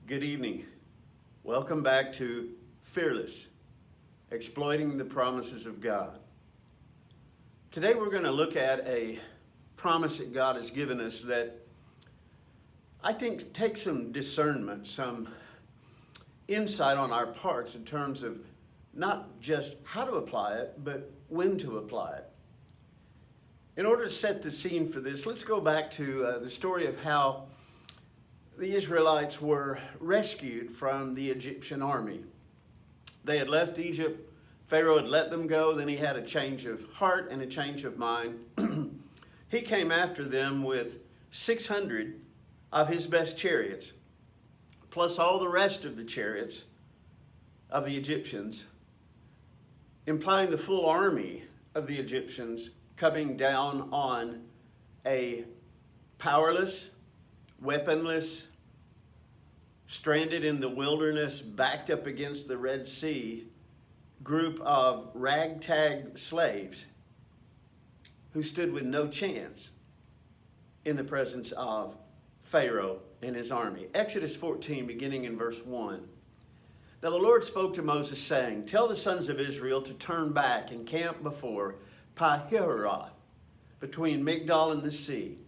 Good evening. Welcome back to Fearless, Exploiting the Promises of God. Today we're going to look at a promise that God has given us that I think takes some discernment, some insight on our parts in terms of not just how to apply it, but when to apply it. In order to set the scene for this, let's go back to the story of how the Israelites were rescued from the Egyptian army. They had left Egypt. Pharaoh had let them go. Then he had a change of heart and a change of mind. He came after them with 600 of his best chariots, plus all the rest of the chariots of the Egyptians, implying the full army of the Egyptians coming down on a powerless, weaponless, stranded in the wilderness, backed up against the Red Sea, group of ragtag slaves who stood with no chance in the presence of Pharaoh and his army. Exodus 14, beginning in verse 1. Now the Lord spoke to Moses, saying, "Tell the sons of Israel to turn back and camp before Pi-hahiroth, between Migdol and the sea.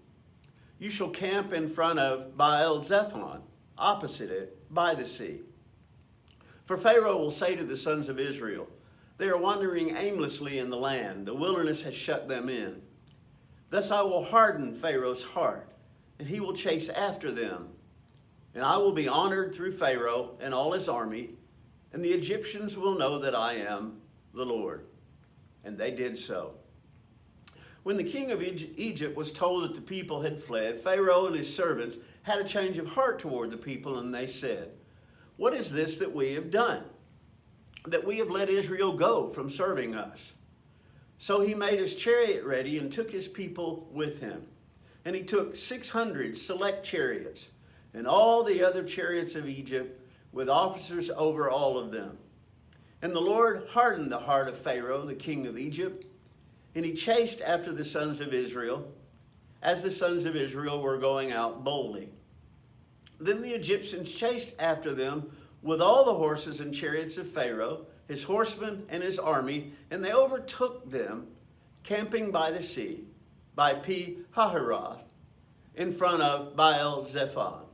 You shall camp in front of Baal-zephon, opposite it, by the sea. For Pharaoh will say to the sons of Israel, they are wandering aimlessly in the land. The wilderness has shut them in. Thus I will harden Pharaoh's heart, and he will chase after them. And I will be honored through Pharaoh and all his army, and the Egyptians will know that I am the Lord." And they did so. When the king of Egypt was told that the people had fled, Pharaoh and his servants had a change of heart toward the people, and they said, "What is this that we have done, that we have let Israel go from serving us?" So he made his chariot ready and took his people with him. And he took 600 select chariots and all the other chariots of Egypt with officers over all of them. And the Lord hardened the heart of Pharaoh, the king of Egypt, and he chased after the sons of Israel, as the sons of Israel were going out boldly. Then the Egyptians chased after them with all the horses and chariots of Pharaoh, his horsemen and his army, and they overtook them, camping by the sea, by Pi-hahiroth, in front of Baal-zephon.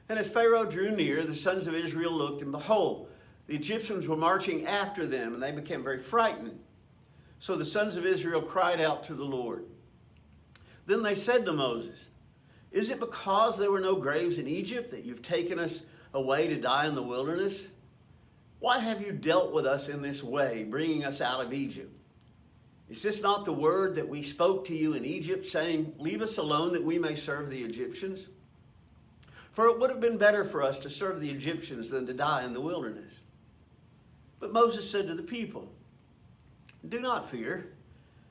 And as Pharaoh drew near, the sons of Israel looked, and behold, the Egyptians were marching after them, and they became very frightened. So the sons of Israel cried out to the Lord. Then they said to Moses, "Is it because there were no graves in Egypt that you've taken us away to die in the wilderness? Why have you dealt with us in this way, bringing us out of Egypt? Is this not the word that we spoke to you in Egypt, saying, 'Leave us alone that we may serve the Egyptians'? For it would have been better for us to serve the Egyptians than to die in the wilderness." But Moses said to the people, "Do not fear.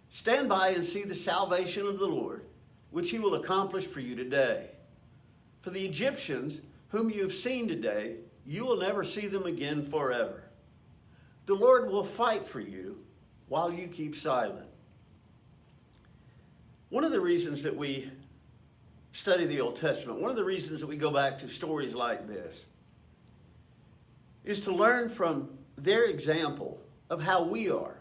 Stand by and see the salvation of the Lord, which he will accomplish for you today. For the Egyptians, whom you have seen today, you will never see them again forever. The Lord will fight for you while you keep silent." One of the reasons that we study the Old Testament, one of the reasons that we go back to stories like this, is to learn from their example of how we are,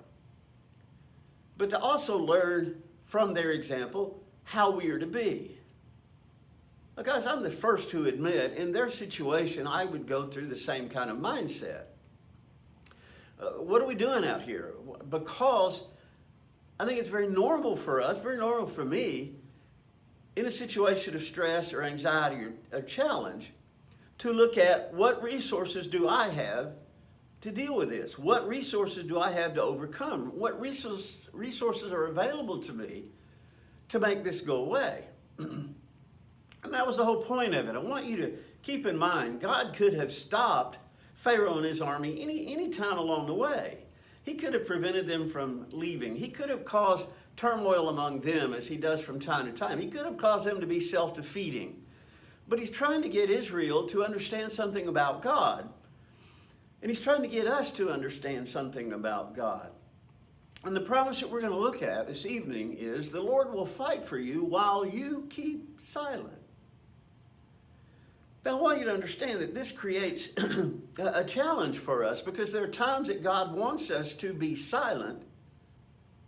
but to also learn from their example how we are to be. Now, guys, I'm the first to admit, in their situation, I would go through the same kind of mindset. What are we doing out here? Because I think it's very normal for us, very normal for me, in a situation of stress or anxiety or a challenge, to look at what resources do I have to deal with this? What resources do I have to overcome? What resources are available to me to make this go away? And that was the whole point of it. I want you to keep in mind, God could have stopped Pharaoh and his army any time along the way. He could have prevented them from leaving. He could have caused turmoil among them, as he does from time to time. He could have caused them to be self-defeating. But he's trying to get Israel to understand something about God. And he's trying to get us to understand something about God. And the promise that we're going to look at this evening is the Lord will fight for you while you keep silent. Now, I want you to understand that this creates a challenge for us, because there are times that God wants us to be silent,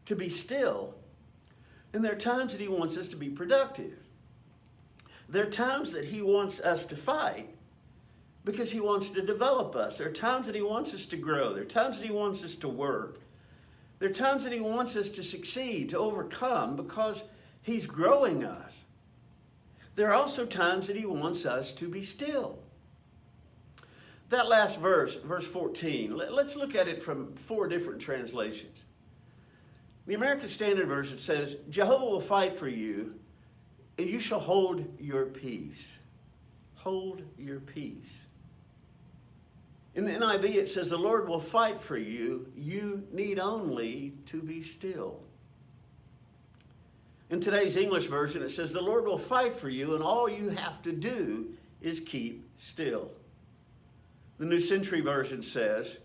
to be still, and there are times that he wants us to be productive. There are times that he wants us to fight because he wants to develop us. There are times that he wants us to grow. There are times that he wants us to work. There are times that he wants us to succeed, to overcome, because he's growing us. There are also times that he wants us to be still. That last verse, verse 14, let's look at it from 4 different translations. The American Standard Version says, Jehovah will fight for you, and you shall hold your peace. Hold your peace. In the NIV, it says, the Lord will fight for you. You need only to be still. In today's English version, it says, the Lord will fight for you, and all you have to do is keep still. The New Century Version says,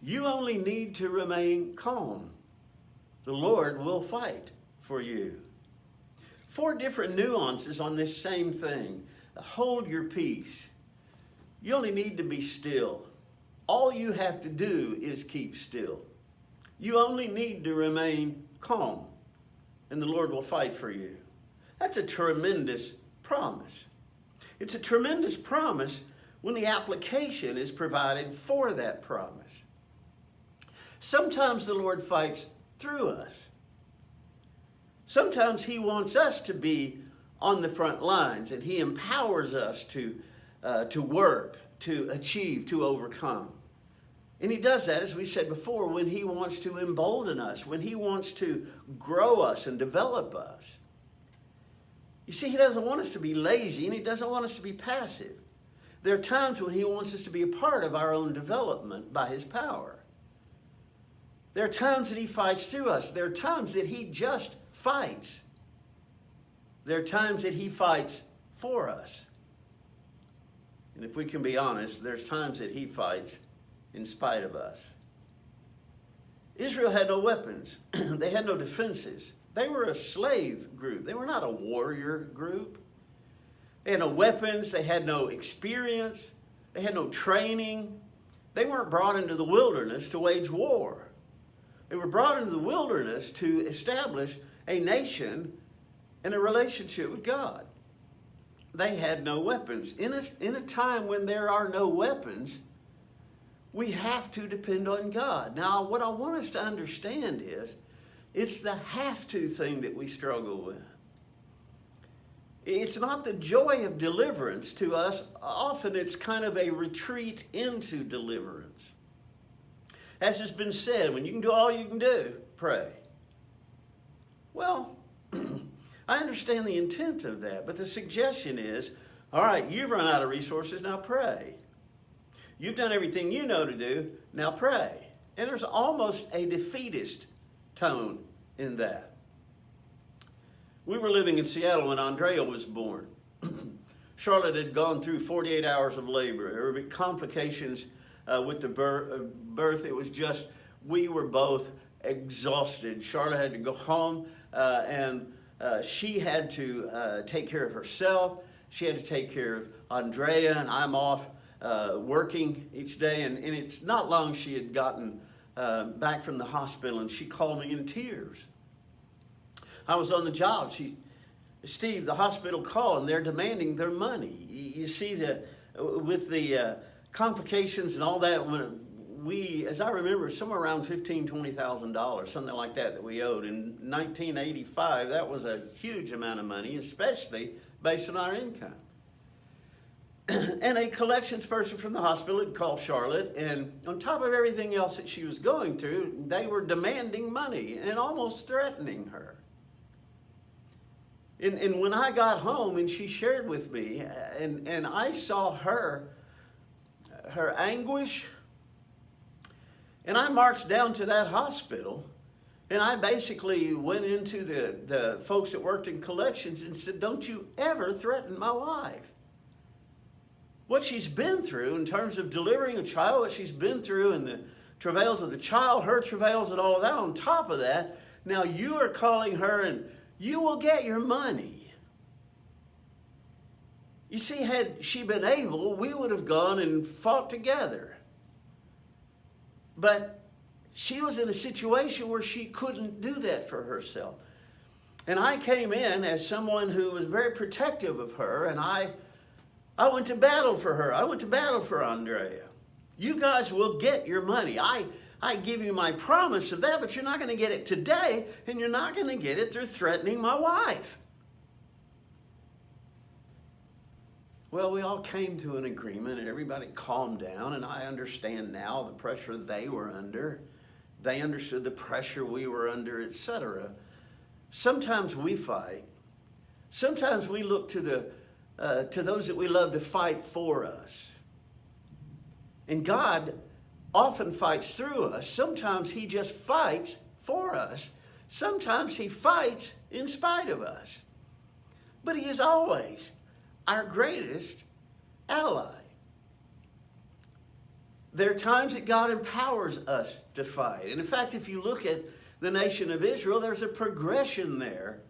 you only need to remain calm. The Lord will fight for you. 4 different nuances on this same thing. Hold your peace. You only need to be still. All you have to do is keep still. You only need to remain calm, and the Lord will fight for you. That's a tremendous promise. It's a tremendous promise when the application is provided for that promise. Sometimes the Lord fights through us. Sometimes he wants us to be on the front lines, and he empowers us to work, to achieve, to overcome. And he does that, as we said before, when he wants to embolden us, when he wants to grow us and develop us. You see, he doesn't want us to be lazy, and he doesn't want us to be passive. There are times when he wants us to be a part of our own development by his power. There are times that he fights through us. There are times that he just fights. There are times that he fights for us. And if we can be honest, there's times that he fights in spite of us. Israel had no weapons. They had no defenses. They were a slave group. They were not a warrior group. They had no weapons. They had no experience. They had no training. They weren't brought into the wilderness to wage war. They were brought into the wilderness to establish a nation and a relationship with God. They had no weapons. In a time when there are no weapons, we have to depend on God. Now, what I want us to understand is, it's the have to thing that we struggle with. It's not the joy of deliverance to us. Often it's kind of a retreat into deliverance. As has been said, when you can do all you can do, pray. Well, I understand the intent of that, but the suggestion is, all right, you've run out of resources, now pray. You've done everything you know to do, now pray. And there's almost a defeatist tone in that. We were living in Seattle when Andrea was born. Charlotte had gone through 48 hours of labor. There were complications with the birth. It was just, we were both exhausted. Charlotte had to go home and she had to take care of herself. She had to take care of Andrea, and I'm off working each day. And it's not long she had gotten back from the hospital, and she called me in tears. I was on the job. Steve, the hospital called, and they're demanding their money. You see, with the complications and all that, when as I remember, somewhere around $15,000, $20,000, something like that we owed. In 1985, that was a huge amount of money, especially based on our income. And a collections person from the hospital had called Charlotte, and on top of everything else that she was going through, they were demanding money and almost threatening her. And when I got home and she shared with me, and I saw her anguish, and I marched down to that hospital, and I basically went into the folks that worked in collections and said, don't you ever threaten my wife. What she's been through in terms of delivering a child, what she's been through in the travails of the child, her travails and all of that, on top of that, now you are calling her and you will get your money. You see, had she been able, we would have gone and fought together. But she was in a situation where she couldn't do that for herself. And I came in as someone who was very protective of her, and I went to battle for her. I went to battle for Andrea. You guys will get your money. I give you my promise of that, but you're not going to get it today, and you're not going to get it through threatening my wife. Well, we all came to an agreement, and everybody calmed down, and I understand now the pressure they were under. They understood the pressure we were under, etc. Sometimes we fight. Sometimes we look to those that we love to fight for us. And God often fights through us. Sometimes he just fights for us. Sometimes he fights in spite of us. But he is always our greatest ally. There are times that God empowers us to fight. And in fact, if you look at the nation of Israel, there's a progression there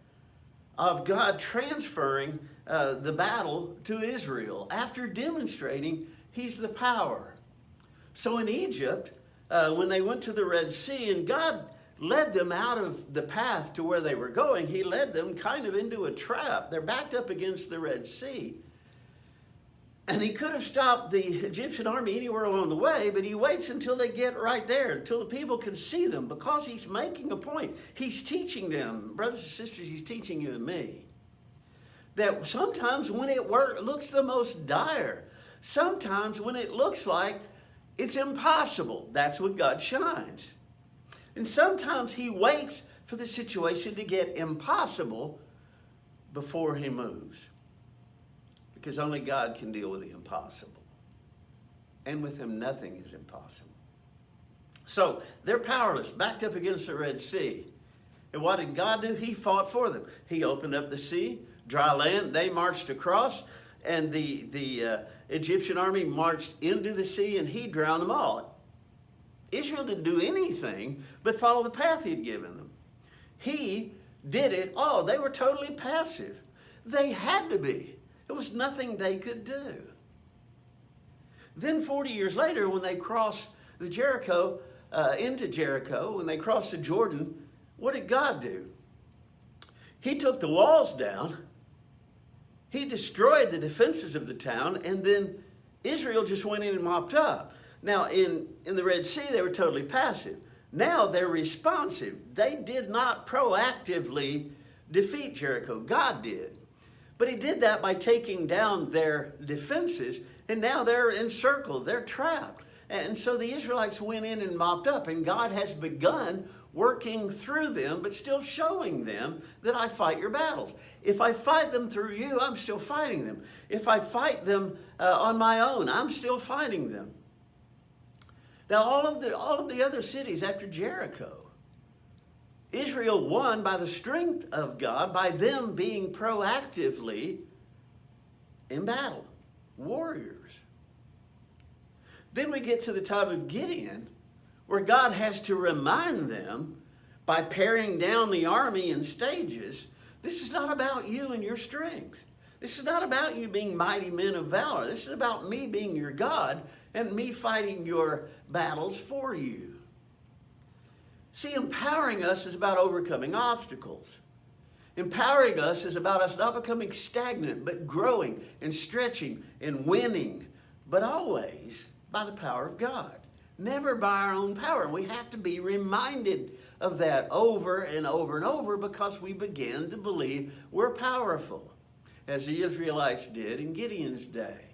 of God transferring the battle to Israel after demonstrating he's the power. So in Egypt, when they went to the Red Sea and God led them out of the path to where they were going, he led them kind of into a trap. They're backed up against the Red Sea. And he could have stopped the Egyptian army anywhere along the way, but he waits until they get right there, until the people can see them, because he's making a point. He's teaching them, brothers and sisters, he's teaching you and me, that sometimes when it looks the most dire, sometimes when it looks like it's impossible, that's when God shines. And sometimes he waits for the situation to get impossible before he moves. Because only God can deal with the impossible. And with him, nothing is impossible. So they're powerless, backed up against the Red Sea. And what did God do? He fought for them. He opened up the sea, dry land. They marched across, and the Egyptian army marched into the sea, and he drowned them all. Israel didn't do anything but follow the path he had given them. He did it all. They were totally passive. They had to be. There was nothing they could do. Then 40 years later, when they crossed into Jericho, when they crossed the Jordan, what did God do? He took the walls down. He destroyed the defenses of the town, and then Israel just went in and mopped up. Now, in the Red Sea, they were totally passive. Now they're responsive. They did not proactively defeat Jericho. God did. But he did that by taking down their defenses, and now they're encircled, they're trapped. And so the Israelites went in and mopped up, and God has begun working through them, but still showing them that I fight your battles. If I fight them through you, I'm still fighting them. If I fight them on my own, I'm still fighting them. Now, all of the other cities after Jericho, Israel won by the strength of God, by them being proactively in battle, warriors. Then we get to the time of Gideon, where God has to remind them by paring down the army in stages, this is not about you and your strength. This is not about you being mighty men of valor. This is about me being your God and me fighting your battles for you. See, empowering us is about overcoming obstacles. Empowering us is about us not becoming stagnant, but growing and stretching and winning, but always by the power of God, never by our own power. We have to be reminded of that over and over and over, because we begin to believe we're powerful, as the Israelites did in Gideon's day.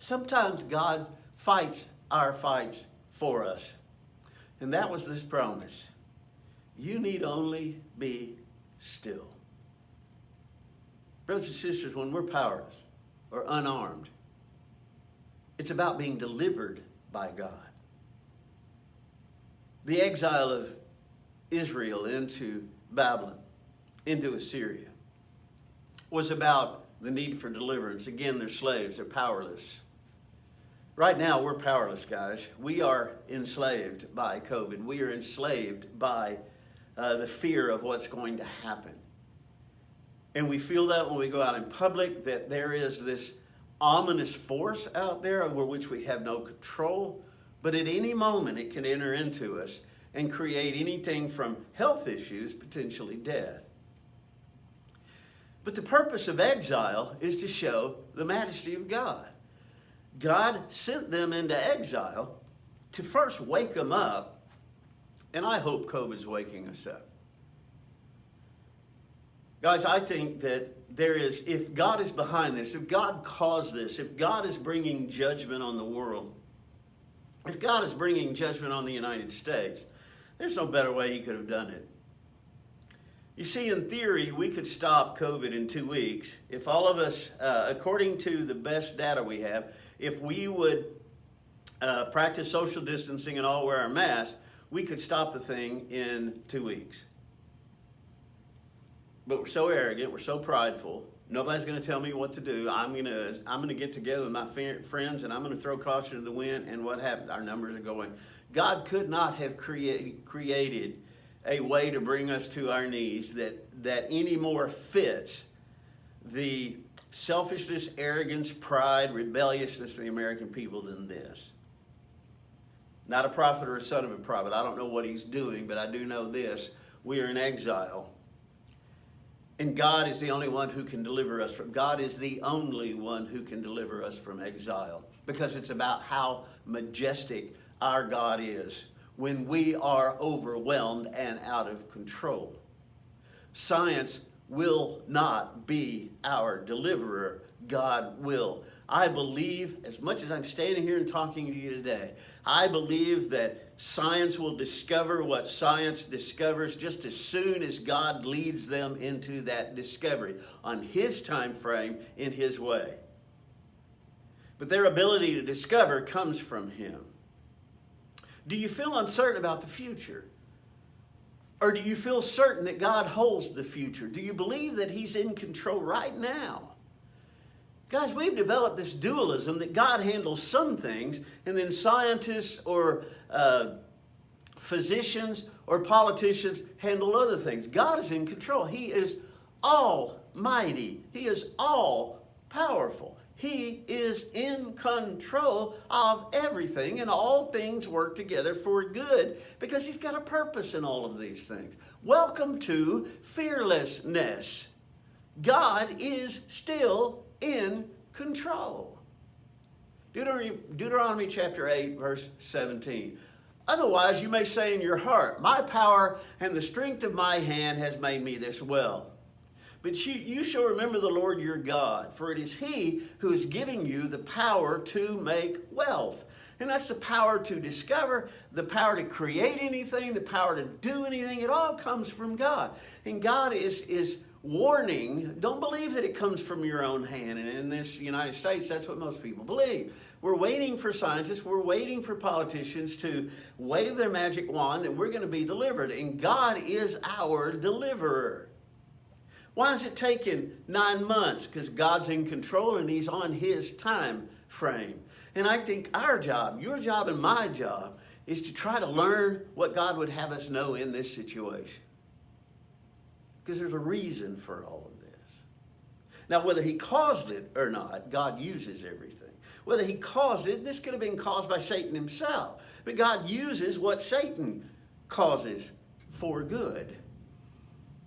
Sometimes God fights our fights for us. And that was this promise. You need only be still. Brothers and sisters, when we're powerless or unarmed, it's about being delivered by God. The exile of Israel into Babylon, into Assyria, was about the need for deliverance. Again, they're slaves, they're powerless. Right now, we're powerless, guys. We are enslaved by COVID. We are enslaved by the fear of what's going to happen. And we feel that when we go out in public, that there is this ominous force out there over which we have no control. But at any moment, it can enter into us and create anything from health issues, potentially death. But the purpose of exile is to show the majesty of God. God sent them into exile to first wake them up, and I hope COVID's waking us up. Guys, I think that if God is behind this, if God caused this, if God is bringing judgment on the world, if God is bringing judgment on the United States, there's no better way he could have done it. You see, in theory, we could stop COVID in 2 weeks if all of us, according to the best data we have, if we would practice social distancing and all wear our masks, we could stop the thing in 2 weeks. But we're so arrogant, we're so prideful. Nobody's going to tell me what to do. I'm going to get together with my friends and I'm going to throw caution to the wind. And what happens? Our numbers are going. God could not have created a way to bring us to our knees that any more fits the selfishness, arrogance, pride, rebelliousness of the American people than this. Not a prophet or a son of a prophet. I don't know what he's doing, but I do know this. We are in exile. And God is the only one who can deliver us from. God is the only one who can deliver us from exile. Because it's about how majestic our God is when we are overwhelmed and out of control. Science will not be our deliverer. God will. I believe, as much as I'm standing here and talking to you today, I believe that science will discover what science discovers just as soon as God leads them into that discovery on his time frame, in his way. But their ability to discover comes from him. Do you feel uncertain about the future? Or do you feel certain that God holds the future? Do you believe that he's in control right now? Guys, we've developed this dualism that God handles some things and then scientists or physicians or politicians handle other things. God is in control. He is almighty. He is all powerful. He is in control of everything, and all things work together for good because he's got a purpose in all of these things. Welcome to fearlessness. God is still in control. Deuteronomy chapter 8, verse 17. Otherwise, you may say in your heart, my power and the strength of my hand has made me this well. But you shall remember the Lord your God, for it is he who is giving you the power to make wealth. And that's the power to discover, the power to create anything, the power to do anything. It all comes from God. And God is warning, don't believe that it comes from your own hand. And in this United States, that's what most people believe. We're waiting for scientists, we're waiting for politicians to wave their magic wand and we're going to be delivered. And God is our deliverer. Why has it taken 9 months? Because God's in control and he's on his time frame. And I think our job, your job and my job, is to try to learn what God would have us know in this situation. Because there's a reason for all of this. Now, whether he caused it or not, God uses everything. Whether he caused it, this could have been caused by Satan himself. But God uses what Satan causes for good.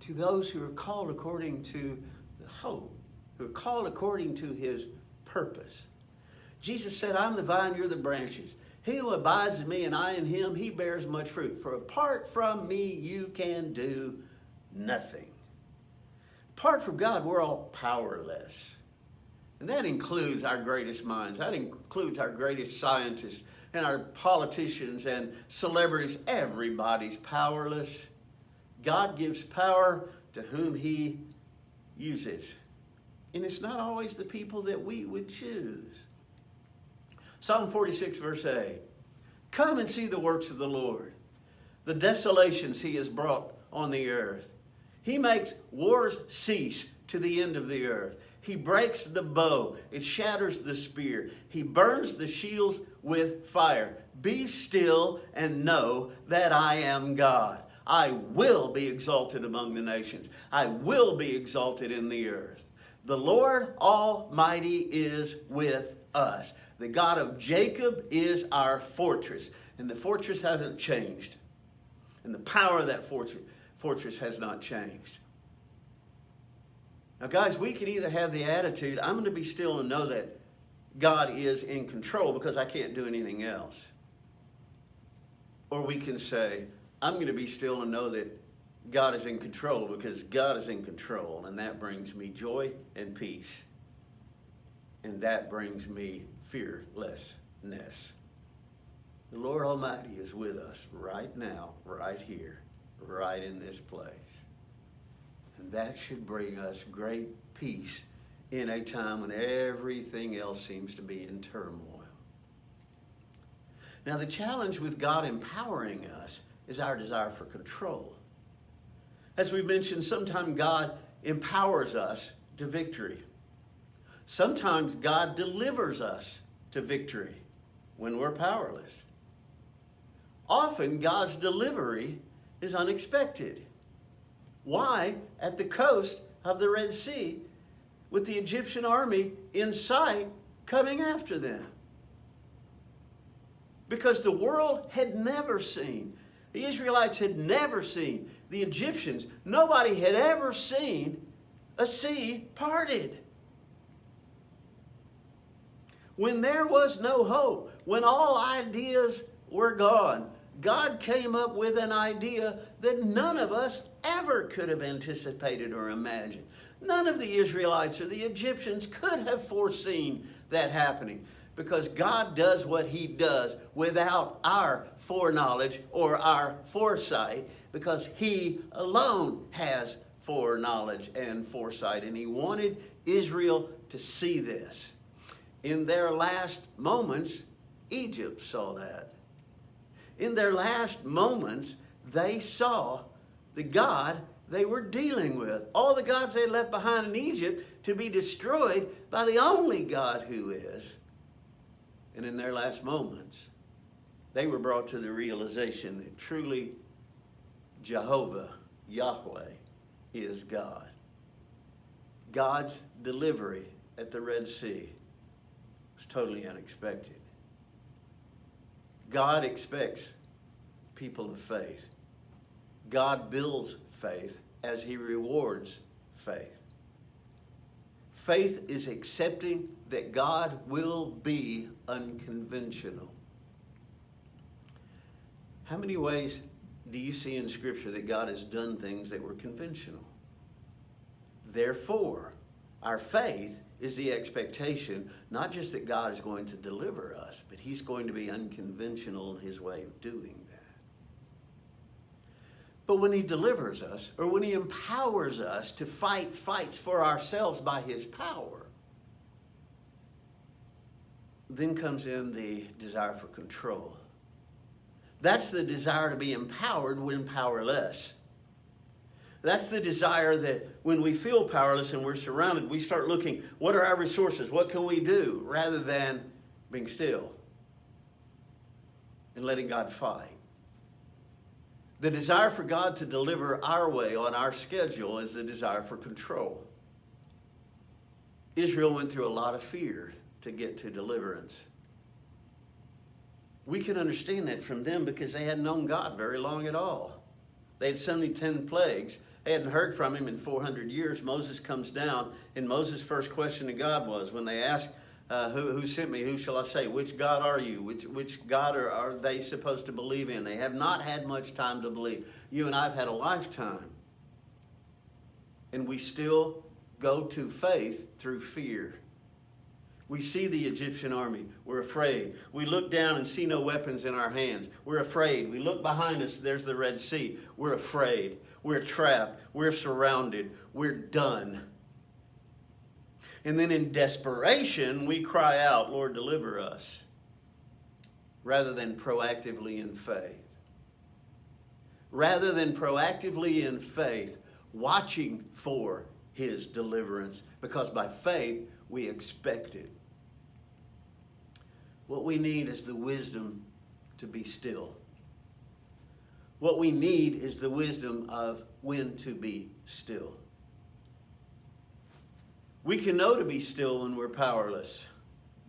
To those who are called according to the hope, who are called according to his purpose. Jesus said, I'm the vine, you're the branches. He who abides in me and I in him, he bears much fruit. For apart from me, you can do nothing. Apart from God, we're all powerless. And that includes our greatest minds. That includes our greatest scientists and our politicians and celebrities. Everybody's powerless. God gives power to whom he uses. And it's not always the people that we would choose. Psalm 46, verse 8. Come and see the works of the Lord, the desolations he has brought on the earth. He makes wars cease to the end of the earth. He breaks the bow. It shatters the spear. He burns the shields with fire. Be still and know that I am God. I will be exalted among the nations. I will be exalted in the earth. The Lord Almighty is with us. The God of Jacob is our fortress. And the fortress hasn't changed. And the power of that fortress has not changed. Now, guys, we can either have the attitude, I'm going to be still and know that God is in control because I can't do anything else. Or we can say, I'm going to be still and know that God is in control because God is in control. And that brings me joy and peace. And that brings me fearlessness. The Lord Almighty is with us right now, right here, right in this place. And that should bring us great peace in a time when everything else seems to be in turmoil. Now, the challenge with God empowering us is our desire for control. As we mentioned, sometimes God empowers us to victory. Sometimes God delivers us to victory when we're powerless. Often God's delivery is unexpected. Why? At the coast of the Red Sea, with the Egyptian army in sight coming after them. Because the world had never seen, the Israelites had never seen, the Egyptians, nobody had ever seen a sea parted. When there was no hope, when all ideas were gone, God came up with an idea that none of us ever could have anticipated or imagined. None of the Israelites or the Egyptians could have foreseen that happening, because God does what he does without our foreknowledge or our foresight, because he alone has foreknowledge and foresight, and he wanted Israel to see this. In their last moments, Egypt saw that. In their last moments, they saw the God they were dealing with. All the gods they left behind in Egypt to be destroyed by the only God who is. And in their last moments, they were brought to the realization that truly Jehovah, Yahweh, is God. God's delivery at the Red Sea was totally unexpected. God expects people of faith. God builds faith as he rewards faith. Faith is accepting that God will be unconventional. How many ways do you see in Scripture that God has done things that were conventional? Therefore, our faith is the expectation, not just that God is going to deliver us, but he's going to be unconventional in his way of doing that. But when he delivers us, or when he empowers us to fight fights for ourselves by his power, then comes in the desire for control. That's the desire to be empowered when powerless. That's the desire that when we feel powerless and we're surrounded, we start looking, what are our resources? What can we do? Rather than being still and letting God fight. The desire for God to deliver our way on our schedule is the desire for control. Israel went through a lot of fear to get to deliverance. We can understand that from them because they hadn't known God very long at all. They had seen the 10 plagues. They hadn't heard from him in 400 years. Moses comes down, and Moses' first question to God was, when they asked, who sent me? Who shall I say? Which God are you? Which God are they supposed to believe in? They have not had much time to believe. You and I have had a lifetime. And we still go to faith through fear. We see the Egyptian army. We're afraid. We look down and see no weapons in our hands. We're afraid. We look behind us. There's the Red Sea. We're afraid. We're trapped. We're surrounded. We're done. And then in desperation, we cry out, Lord, deliver us, rather than proactively in faith. Rather than proactively in faith, watching for his deliverance, because by faith, we expect it. What we need is the wisdom to be still. What we need is the wisdom of when to be still. We can know to be still when we're powerless,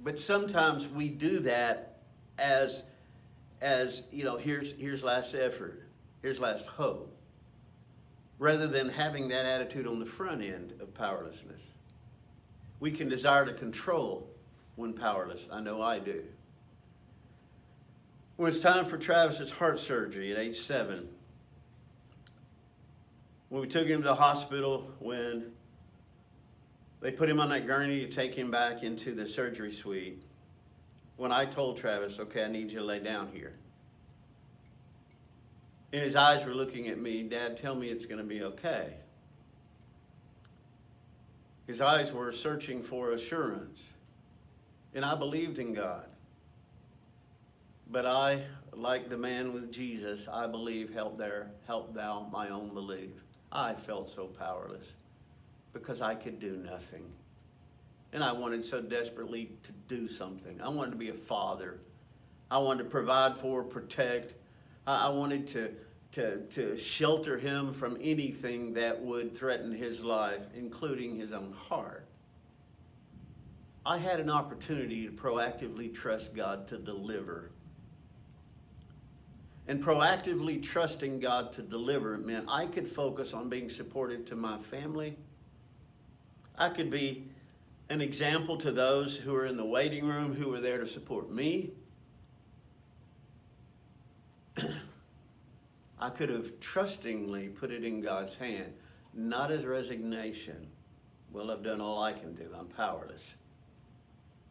but sometimes we do that as here's last effort, here's last hope, rather than having that attitude on the front end of powerlessness. We can desire to control when powerless. I know I do. When it's time for Travis's heart surgery at age 7, when we took him to the hospital, when they put him on that gurney to take him back into the surgery suite, when I told Travis, okay, I need you to lay down here. And his eyes were looking at me, Dad, tell me it's going to be okay. His eyes were searching for assurance. And I believed in God. But I, like the man with Jesus, I believe, help thou my own belief. I felt so powerless because I could do nothing. And I wanted so desperately to do something. I wanted to be a father. I wanted to provide for, protect. I wanted to shelter him from anything that would threaten his life, including his own heart. I had an opportunity to proactively trust God to deliver. And proactively trusting God to deliver meant I could focus on being supportive to my family. I could be an example to those who are in the waiting room, who are there to support me. I could have trustingly put it in God's hand, not as resignation. Well, I've done all I can do. I'm powerless.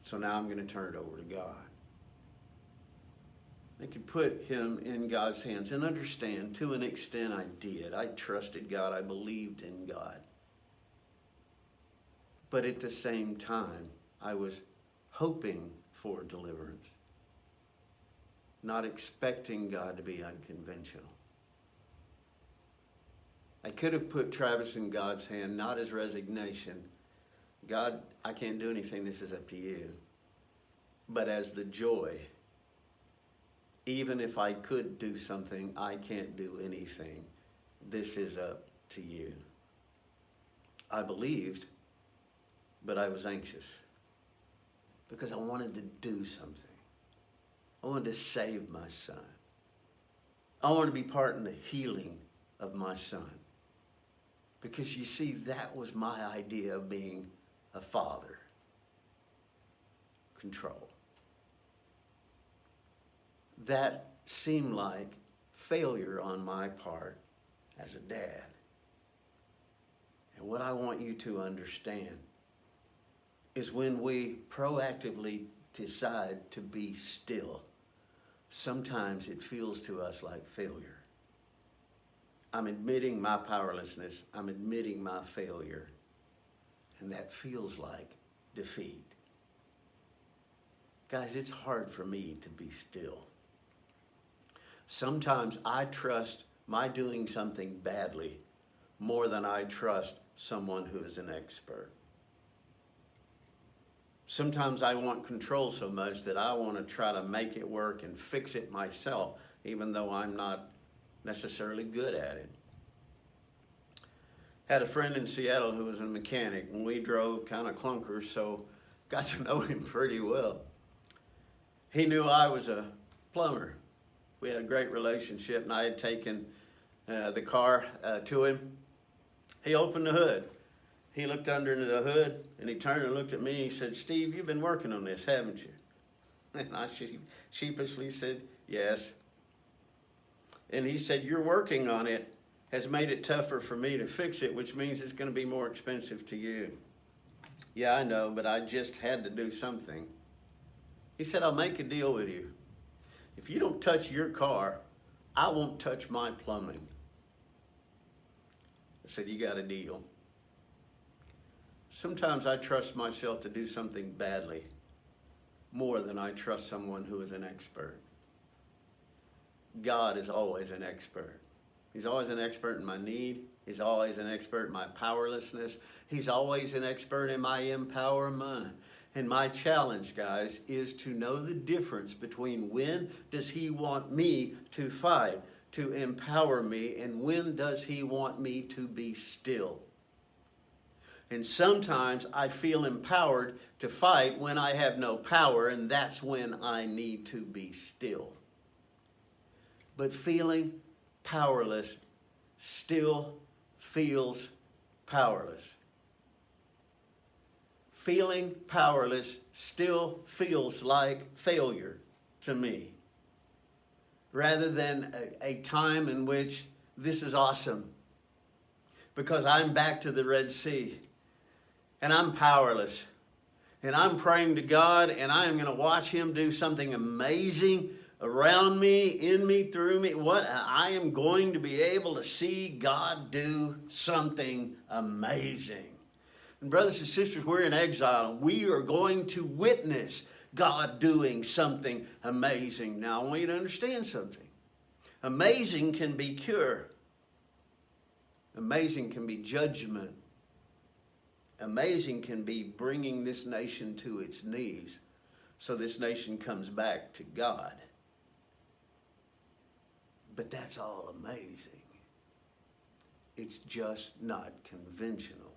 So now I'm going to turn it over to God. I could put him in God's hands and understand, to an extent I did. I trusted God. I believed in God. But at the same time, I was hoping for deliverance, not expecting God to be unconventional. I could have put Travis in God's hand, not as resignation. God, I can't do anything. This is up to you. But as the joy. Even if I could do something, I can't do anything. This is up to you. I believed, but I was anxious because I wanted to do something. I wanted to save my son. I wanted to be part in the healing of my son. Because you see, that was my idea of being a father. Control. That seemed like failure on my part as a dad. And what I want you to understand is when we proactively decide to be still, sometimes it feels to us like failure. I'm admitting my powerlessness. I'm admitting my failure. And that feels like defeat. Guys, it's hard for me to be still. Sometimes I trust my doing something badly more than I trust someone who is an expert. Sometimes I want control so much that I want to try to make it work and fix it myself, even though I'm not necessarily good at it. Had a friend in Seattle who was a mechanic, and we drove kind of clunkers, so got to know him pretty well. He knew I was a plumber. We had a great relationship, and I had taken the car to him. He opened the hood. He looked under the hood, and he turned and looked at me, and he said, Steve, you've been working on this, haven't you? And I sheepishly said, yes. And he said, your working on it has made it tougher for me to fix it, which means it's going to be more expensive to you. Yeah, I know, but I just had to do something. He said, I'll make a deal with you. If you don't touch your car, I won't touch my plumbing. I said, you got a deal. Sometimes I trust myself to do something badly more than I trust someone who is an expert. God is always an expert. He's always an expert in my need. He's always an expert in my powerlessness. He's always an expert in my empowerment. And my challenge, guys, is to know the difference between when does he want me to fight. to empower me, and when does he want me to be still? And sometimes I feel empowered to fight when I have no power, and that's when I need to be still. But feeling powerless still feels powerless. Feeling powerless still feels like failure to me, rather than a time in which this is awesome, because I'm back to the Red Sea and I'm powerless, and I'm praying to God, and I am going to watch him do something amazing around me, in me, through me. What I am going to be able to see God do something amazing. And brothers and sisters, we're in exile. We are going to witness God doing something amazing. Now, I want you to understand something. Amazing can be cure. Amazing can be judgment. Amazing can be bringing this nation to its knees so this nation comes back to God. But that's all amazing. It's just not conventional.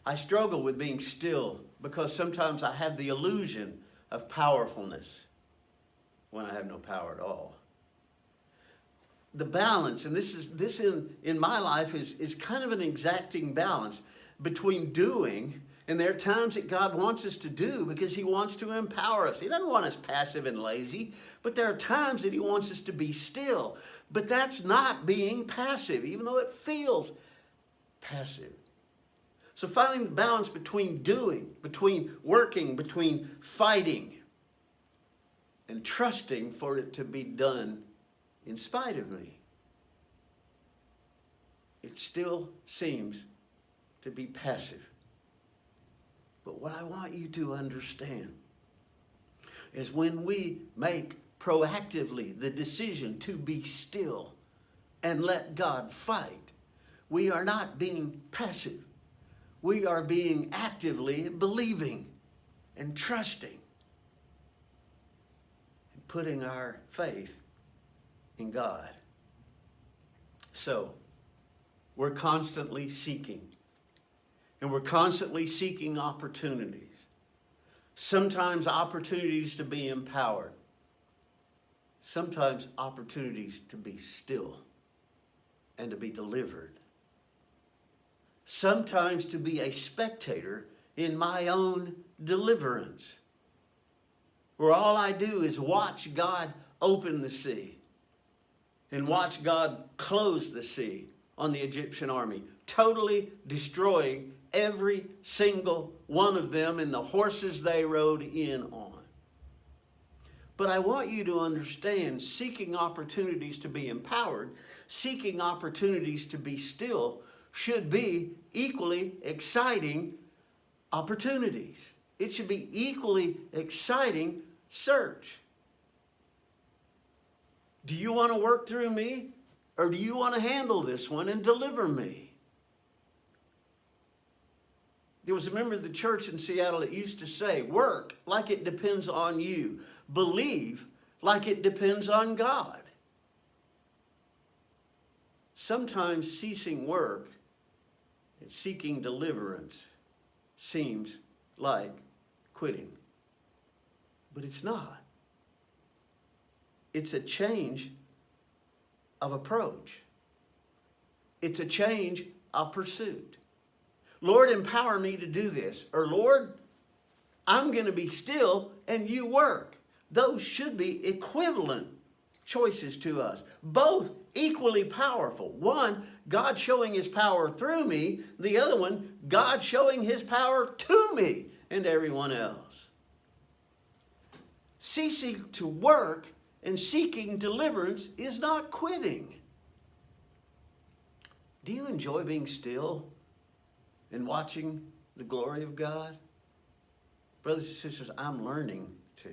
I struggle with being still because sometimes I have the illusion of powerfulness when I have no power at all. The balance, and this in my life is kind of an exacting balance between doing, and there are times that God wants us to do because he wants to empower us. He doesn't want us passive and lazy, but there are times that he wants us to be still. But that's not being passive, even though it feels passive. So finding the balance between doing, between working, between fighting, and trusting for it to be done in spite of me. It still seems to be passive. But what I want you to understand is when we make proactively the decision to be still and let God fight, we are not being passive. We are being actively believing and trusting and putting our faith in God. So, we're constantly seeking. And we're constantly seeking opportunities. Sometimes opportunities to be empowered. Sometimes opportunities to be still and to be delivered. Sometimes to be a spectator in my own deliverance, where all I do is watch God open the sea and watch God close the sea on the Egyptian army, totally destroying every single one of them and the horses they rode in on. But I want you to understand, seeking opportunities to be empowered, seeking opportunities to be still, should be equally exciting opportunities. It should be equally exciting search. Do you want to work through me, or do you want to handle this one and deliver me? There was a member of the church in Seattle that used to say, work like it depends on you. Believe like it depends on God. Sometimes ceasing work and seeking deliverance seems like quitting. But it's not. It's a change of approach. It's a change of pursuit. Lord, empower me to do this. Or Lord, I'm going to be still and you work. Those should be equivalent choices to us. Both equally powerful. One, God showing his power through me. The other one, God showing his power to me and everyone else. Ceasing to work and seeking deliverance is not quitting. Do you enjoy being still and watching the glory of God? Brothers and sisters, I'm learning to.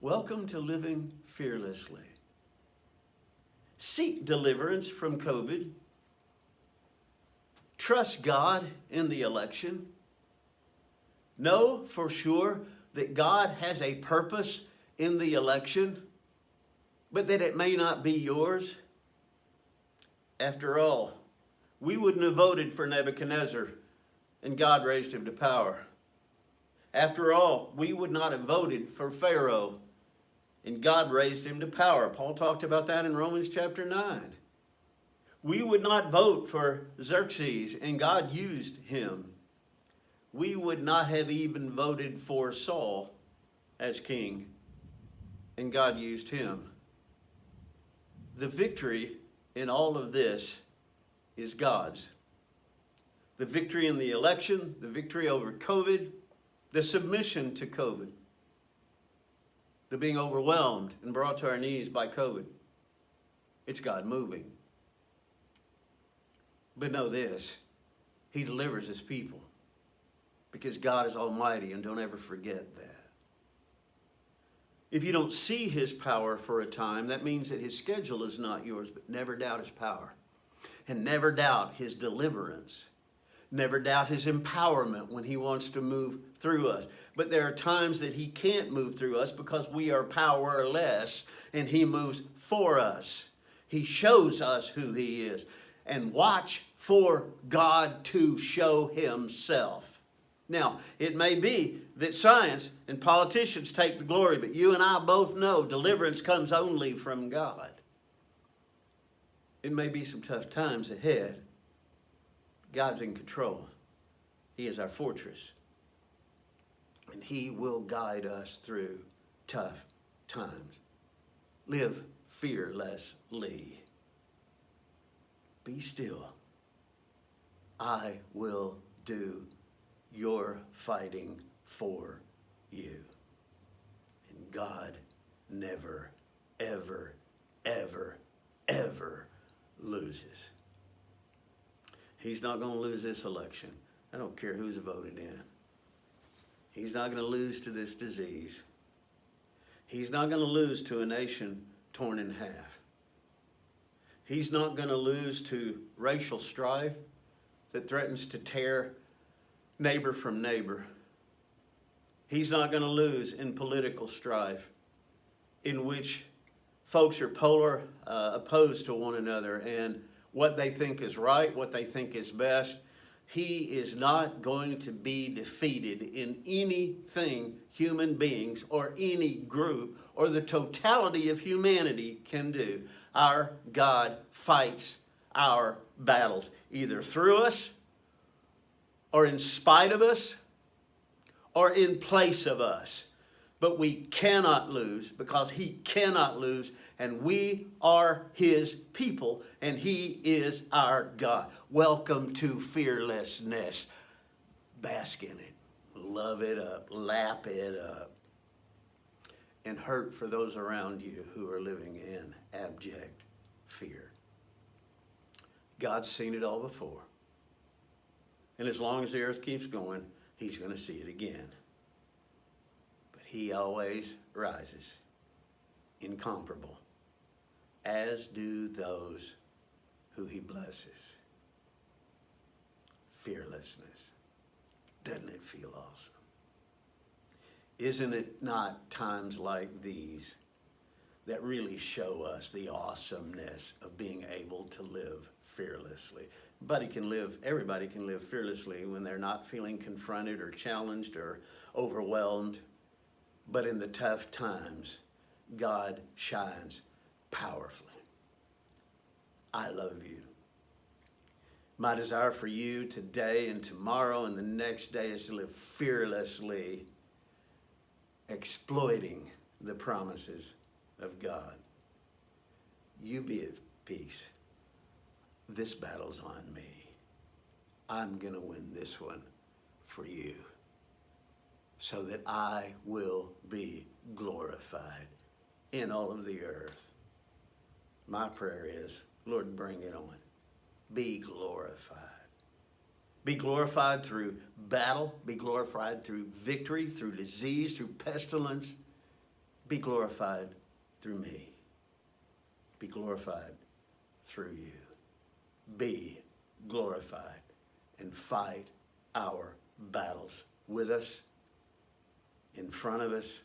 Welcome to living fearlessly. Seek deliverance from COVID. Trust God in the election. Know for sure that God has a purpose in the election. but that it may not be yours? After all, we wouldn't have voted for Nebuchadnezzar, and God raised him to power. After all, we would not have voted for Pharaoh, and God raised him to power. Paul talked about that in Romans chapter 9. We would not vote for Xerxes, and God used him. We would not have even voted for Saul as king, and God used him. The victory in all of this is God's. The victory in the election, the victory over COVID, the submission to COVID, the being overwhelmed and brought to our knees by COVID. It's God moving. But know this, he delivers his people because God is almighty, and don't ever forget that. If you don't see his power for a time, that means that his schedule is not yours, but never doubt his power. And never doubt his deliverance. Never doubt his empowerment when he wants to move through us. But there are times that he can't move through us because we are powerless, and he moves for us. He shows us who he is. And watch for God to show himself. Now, it may be that science and politicians take the glory, but you and I both know deliverance comes only from God. It may be some tough times ahead. God's in control. He is our fortress. And he will guide us through tough times. Live fearlessly. Be still. I will do your fighting for you. And God never, ever, ever, ever loses. He's not going to lose this election. I don't care who's voted in. He's not going to lose to this disease. He's not going to lose to a nation torn in half. He's not going to lose to racial strife that threatens to tear neighbor from neighbor. He's not going to lose in political strife in which folks are polar opposed to one another and what they think is right, what they think is best. He is not going to be defeated in anything human beings or any group or the totality of humanity can do. Our God fights our battles, either through us or in spite of us or in place of us. But we cannot lose because he cannot lose, and we are his people, and he is our God. Welcome to fearlessness. Bask in it. Love it up. Lap it up. And hurt for those around you who are living in abject fear. God's seen it all before. And as long as the earth keeps going, he's going to see it again. But he always rises, incomparable, as do those who he blesses. Fearlessness. Doesn't it feel awesome? Isn't it not times like these that really show us the awesomeness of being able to live fearlessly? Everybody can live fearlessly when they're not feeling confronted or challenged or overwhelmed. But in the tough times, God shines powerfully. I love you. My desire for you today and tomorrow and the next day is to live fearlessly, exploiting the promises of God. You be at peace. This battle's on me. I'm going to win this one for you so that I will be glorified in all of the earth. My prayer is, Lord, bring it on. Be glorified. Be glorified through battle. Be glorified through victory, through disease, through pestilence. Be glorified through me. Be glorified through you. Be glorified and fight our battles with us, in front of us,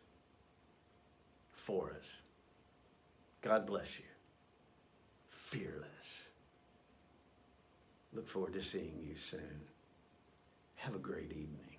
for us. God bless you. Fearless. Look forward to seeing you soon. Have a great evening.